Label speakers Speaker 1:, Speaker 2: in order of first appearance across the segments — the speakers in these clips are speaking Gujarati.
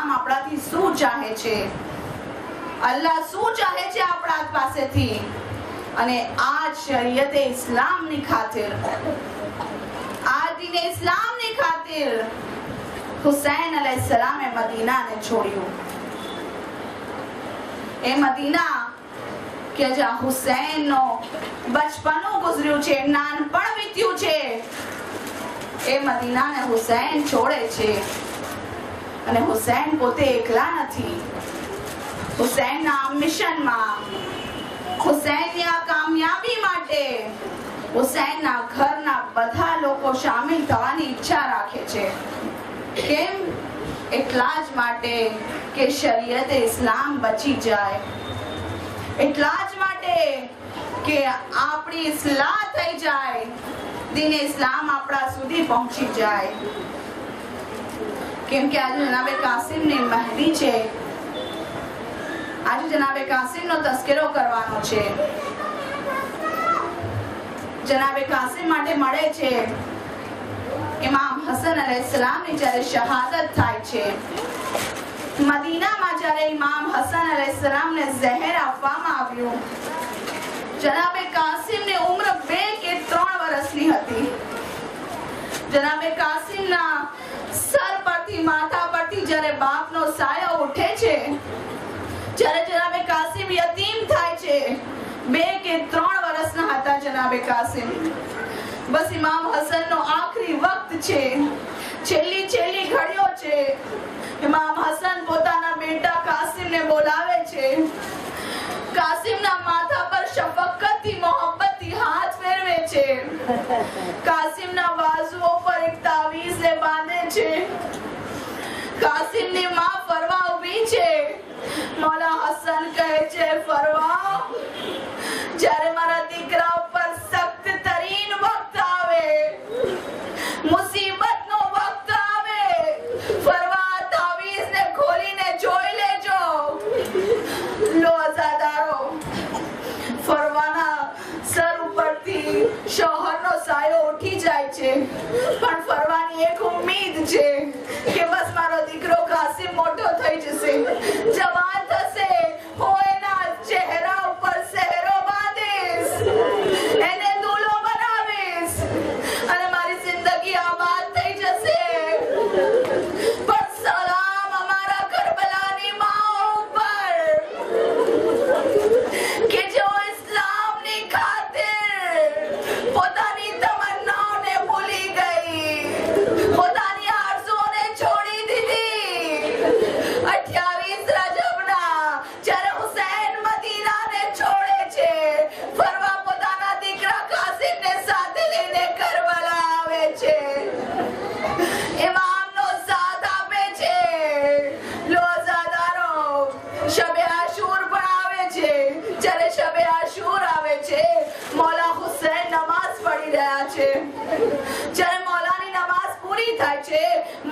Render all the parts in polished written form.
Speaker 1: इस्लाम આપણાથી શું ચાહે છે, અલ્લાહ શું ચાહે છે આપણા પાસેથી। અને આ શરીયતે ઇસ્લામની ખાतिर, આ દીને ઇસ્લામની ખાतिर હુસૈન અલૈહિસ્સલામે મદીનાને છોડ્યું। એ મદીના કે જ્યાં હુસૈનનો બચપનું ગુજર્યું છે, નાનપણ વીત્યું છે, એ મદીનાને હુસૈન છોડે છે। અને હુસૈન પોતે એકલા નથી, હુસૈનના મિશનમાં, હુસૈનની આ કામયાબી માટે હુસૈનના ઘરના બધા લોકો શામિલ થવાની ઈચ્છા રાખે છે। કેમ? એટલા જ માટે કે શરીયત ઇસ્લામ બચી જાય, એટલા જ માટે કે આપણી ઇસ્લાહ થઈ જાય, દીન ઇસ્લામ આપણા સુધી પહોંચી જાય। કેમ કે આજે જનાબે કાસિમની મહેદી છે, આજે જનાબે કાસિમનો તસ્કરો કરવાનો છે। જનાબે કાસિમ માટે મળે છે ઇમામ હસન અલૈહિસ્સલામની જ્યારે શહાદત થાય છે, મદીનામાં જ્યારે ઇમામ હસન અલૈહિસ્સલામને ઝહેર આપવામાં આવ્યું, જનાબે કાસિમની ઉંમર 2 કે 3 વર્ષની હતી। જનાબે કાસિમના સર પરથી, માથા પરથી જ્યારે બાપનો સાયો ઉઠે છે, જ્યારે જનાબે કાસિમ યતીમ થાય છે, 2 કે 3 વર્ષના હતા જનાબે કાસિમ। બસ ઇમામ હસનનો આખરી વક્ત છે, છેલ્લી ઘડીઓ છે। ઇમામ હસન પોતાના બેટા કાસિમને બોલાવે છે, કાસિમના માથા પર શફકતથી, મોહબ્બતથી હાથ ફેરવે છે, કાસિમના બાજુઓ પર એક તાવીઝને બાંધે છે। કાસિમની માં ફરવા ઊભી છે। મૌલા હસન કહે છે, ફરવા, જ્યારે મારા દીકરા ઉપર સખ્ત તરીન વક્ત આવે, મુસીબતનો વક્ત આવે, ફરવા તાવીઝને ખોલીને જોઈ લેજો। લો અઝાદારો, ફરવાના સર ઉપરથી શોહરનો સાયો ઉઠી જાય છે, પણ ફરવાની એક ઉમ્મીદ છે કે બસ મારો દીકરો કાસિમ મોટો થઈ જશે, જવાન થશે, હું એના ચહેરા ઉપર સહેરો બાંધીશ, એને દુલ્હો બનાવીશ અને મારી જિંદગી આબાદ થઈ જશે। પણ સલામ અમારા કરબલાની માઓ ઉપર કે જો ઇસ્લામની ખાतिर પોતાની તમન્નાઓને ભૂલી ગઈ, પોતાની આરઝુઓને છોડી દીધી। 28 રજબના જ્યારે હુસૈન મદીનાને છોડે છે, ફરવા પોતાના દીકરા કાસિમને સાથે લઈને કરબલા આવે છે, ઇમામનો સાથ આપે છે। લો અઝાદારો, શબે આશુર પણ આવે છે। જ્યારે શબે આશુર આવે છે, મૌલા હુસૈન નમાઝ પઢી રહ્યા છે। જ્યારે મૌલાની નમાઝ પૂરી થાય છે,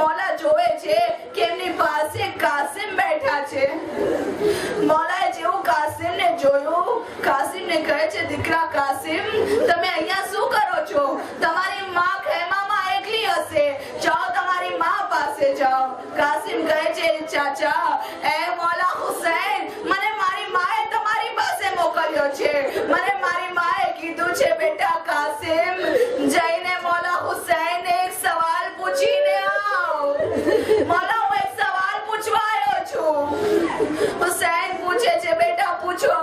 Speaker 1: મૌલા જોવે છે કે એમની પાસે કાસિમ બેઠા છે। મૌલાએ જેવું કાસિમને જોયું, કાસિમને કહે છે, દીકરા કાસિમ, તમે અહીંયા શું કરો છો? તમારી માં ખેમામાં એકલી હશે, જાઓ તમારી માં પાસે જાઓ। કાસિમ કહે છે, ચાચા, એ મૌલા હુસૈન, મને મારી માએ તમારી પાસે મોકલ્યો છે, મને મારી માએ કીધું છે, બેટા કાસિમ, જઈને મૌલા હુસૈનને એક સવાલ પૂછીને આવ। મૌલા, હું એક સવાલ પૂછવા આવ્યો છું। હુસૈન પૂછે છે, બેટા પૂછો,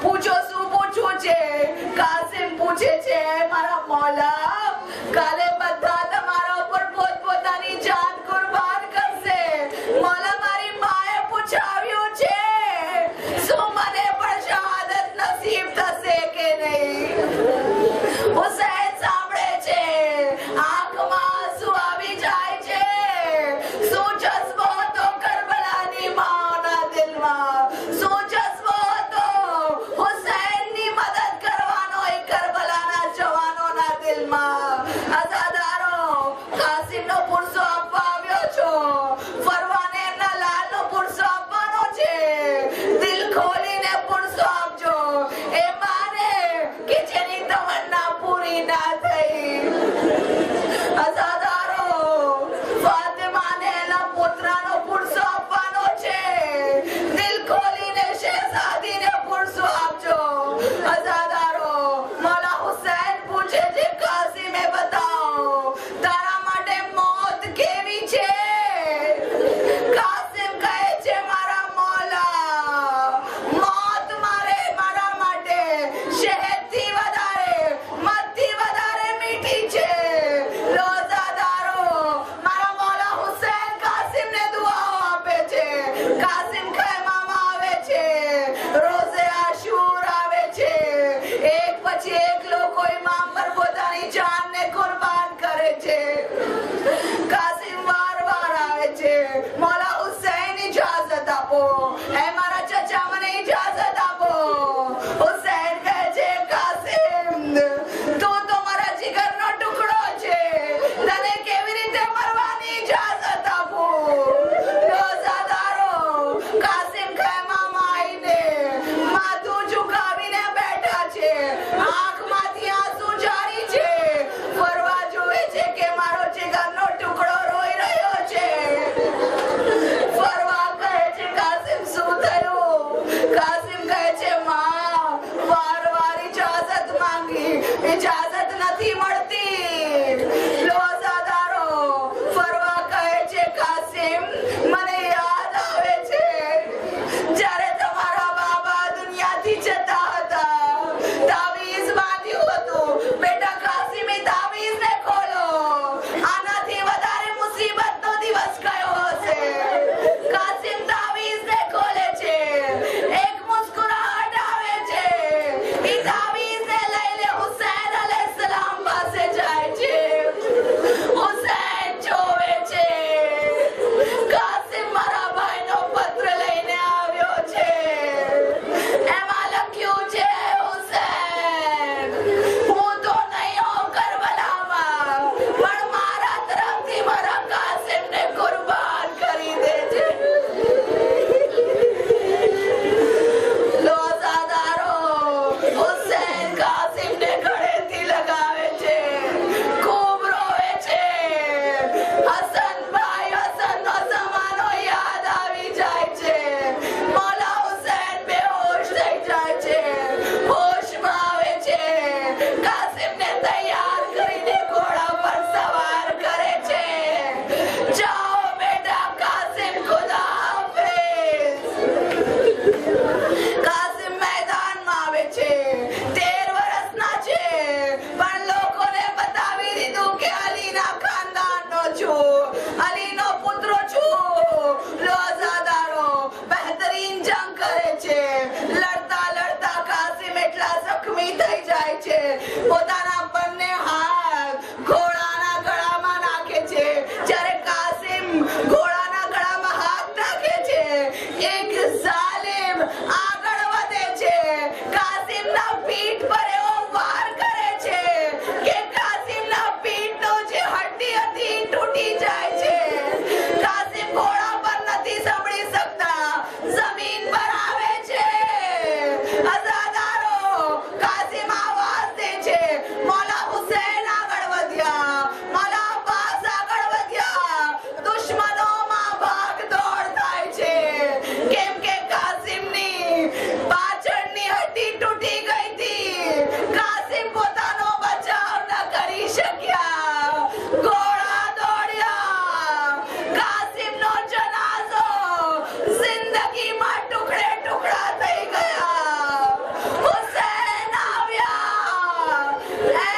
Speaker 1: પૂછો, શું પૂછવું છે? કાસિમ પૂછે છે, મારા મૌલા, કાલે બધા તમારા ઉપર પોતપોતાની જાન કુરબાન કરશે, મૌલા, મારી માએ પૂછાવ્યું છે, શું મને પણ શહાદત નસીબ થશે કે નહીં? હુસૈન સાંભળે છે, આંખમાં આંસુ આવી જાય છે। શું જજ્બો હતો કરબલાની માઓના દિલમાં, શું જજ્બો હતો? જાલિમ આગળ વધે છે, કાસિમના પીઠ પર એવો વાર કરે છે કે કાસિમના પીઠનો જે હડ્ડી હતી તૂટી જાય છે. કાસિમ ઘોડા પર નથી સંભળી શકતા, જમીન પર આવે છે. અઝાદારો, કાસિમ આવાજ દે છે. મૌલા હુસૈન આગળ વધ્યા, મૌલા અબ્બાસ આગળ વધ્યા. દુશ્મનોમાં ભાગ દોડ થાય છે, કેમ કે કાસિમની પાછળની હડ્ડી તૂટી ગઈ હતી. કાસિમ પોતાનો બચાવ ન કરી શક્યા. ઘોડા દોડ્યા. કાસિમનો જનાઝો જિંદગીમાં ટુકડે ટુકડા થઈ ગયા. હુસૈન આવ્યા. એ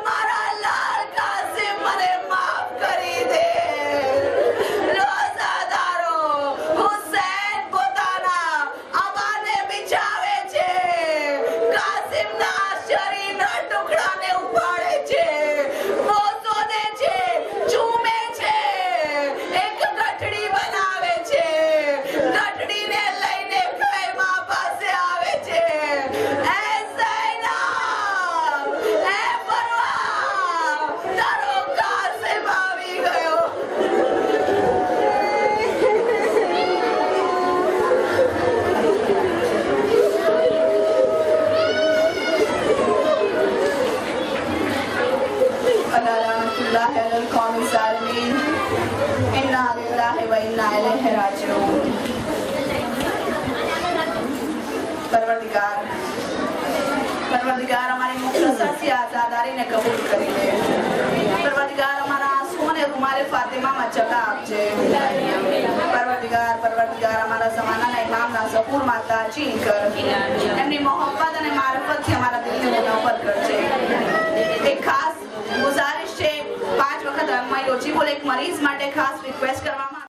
Speaker 1: મારા લાલ કાસિમ, મને માફ કરી દે. રોઝાદારો, હુસૈન પોતાના અબાને બિછાવે છે. કાસિમના શરીરના ટુકડાને ઉપાડે છે, બોસો દે છે, ચૂમે છે, એક ગઠડી બનાવે છે. ગઠડીને લઈને ખૈમા પાસે આવે છે. એ ઝૈનબ, એ પરવા, તારો કાસિમ આવી ગયો. अला रहमतुल्लाहि अलल कौमी ज़ालिमीन, इन्ना लिल्लाहि व इन्ना इलैहि राजिऊन. परवरदिगार हमारी मुख्तसर सी आज़ादारीने कबूल કરી લે. પરવરદિગાર અમારા આંસુઓને રૂમાલે ફાતિમામાં જગા આપજે. પરવરદિગાર અમારા જમાનાના ઇમામના ઝહૂરમાં તાજીલ કર. એમની મોહબ્બત અને મારફતથી અમારા દિલને મુનવ્વર કરજે. એક ખાસ ગુજારિશ છે, 5 વખત રંગમય રોજી બોલે એક મરીઝ માટે ખાસ રિક્વેસ્ટ કરવામાં